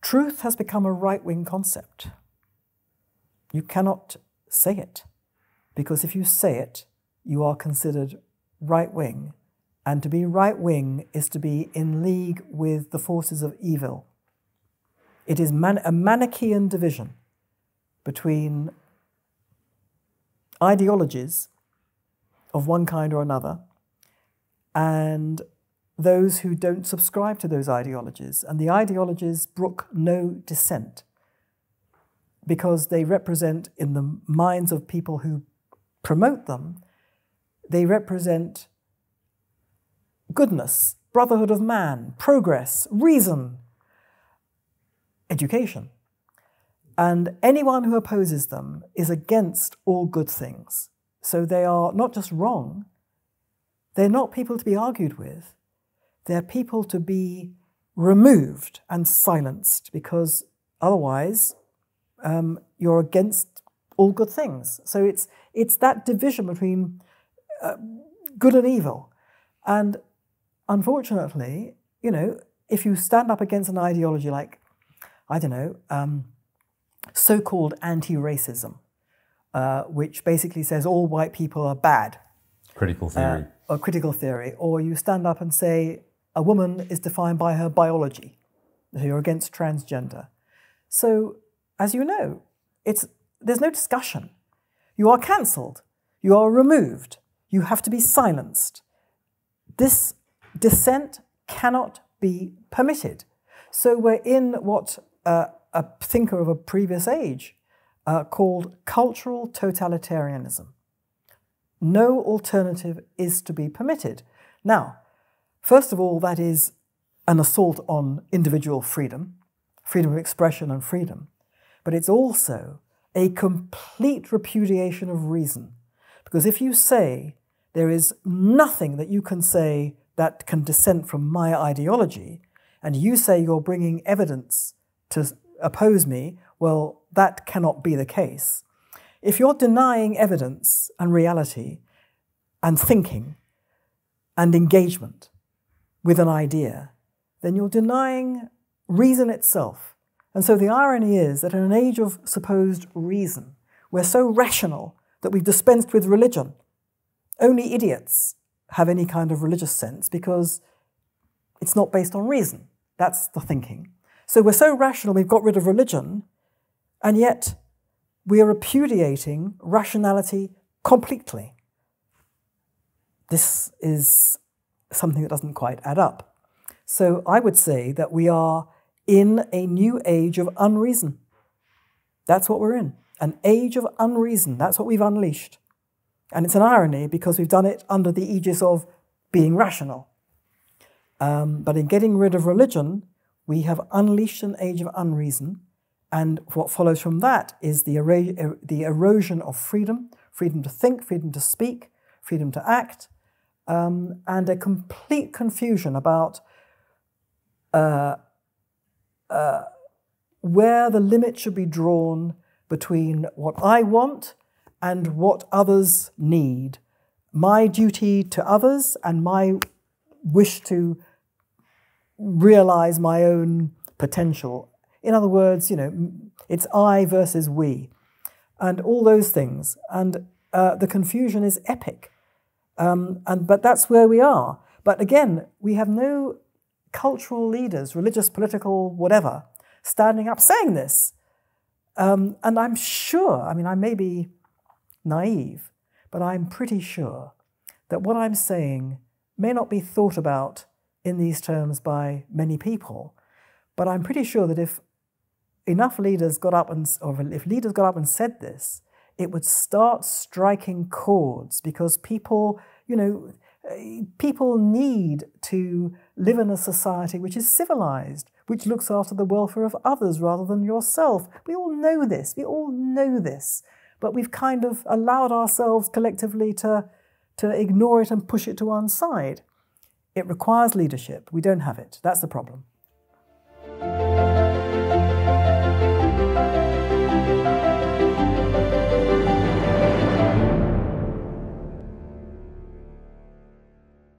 truth has become a right-wing concept. You cannot say it, because if you say it, you are considered right-wing, and to be right-wing is to be in league with the forces of evil. It is a Manichaean division between ideologies of one kind or another and those who don't subscribe to those ideologies. And the ideologies brook no dissent because they represent, in the minds of people who promote them, they represent goodness, brotherhood of man, progress, reason, education. And anyone who opposes them is against all good things. So they are not just wrong, they're not people to be argued with, they're people to be removed and silenced, because otherwise you're against all good things. So it's that division between good and evil. And unfortunately, you know, if you stand up against an ideology like, I don't know, so-called anti-racism, which basically says all white people are bad. Critical theory. Or critical theory. Or you stand up and say a woman is defined by her biology. So you're against transgender. So, as you know, there's no discussion. You are cancelled. You are removed. You have to be silenced. This dissent cannot be permitted. So we're in what a thinker of a previous age called cultural totalitarianism. No alternative is to be permitted. Now, first of all, that is an assault on individual freedom, freedom of expression and freedom, but it's also a complete repudiation of reason. Because if you say there is nothing that you can say that can dissent from my ideology, and you say you're bringing evidence to oppose me, well, that cannot be the case. If you're denying evidence and reality and thinking and engagement with an idea, then you're denying reason itself. And so the irony is that in an age of supposed reason, we're so rational that we've dispensed with religion. Only idiots have any kind of religious sense because it's not based on reason. That's the thinking. So we're so rational we've got rid of religion, and yet we are repudiating rationality completely. This is something that doesn't quite add up. So I would say that we are in a new age of unreason. That's what we're in. An age of unreason. That's what we've unleashed. And it's an irony because we've done it under the aegis of being rational. But in getting rid of religion, we have unleashed an age of unreason. And what follows from that is the erosion of freedom, freedom to think, freedom to speak, freedom to act, and a complete confusion about where the limit should be drawn between what I want and what others need, my duty to others and my wish to realize my own potential. In other words, you know, it's I versus we, and all those things. And the confusion is epic. But that's where we are. But again, we have no cultural leaders, religious, political, whatever, standing up saying this. And I'm sure, I mean, I may be naive, but I'm pretty sure that what I'm saying may not be thought about in these terms by many people. But I'm pretty sure that if enough leaders got up or if leaders got up and said this, it would start striking chords, because people, you know, people need to live in a society which is civilized, which looks after the welfare of others rather than yourself. We all know this. We all know this. But we've kind of allowed ourselves collectively to ignore it and push it to one side. It requires leadership. We don't have it. That's the problem.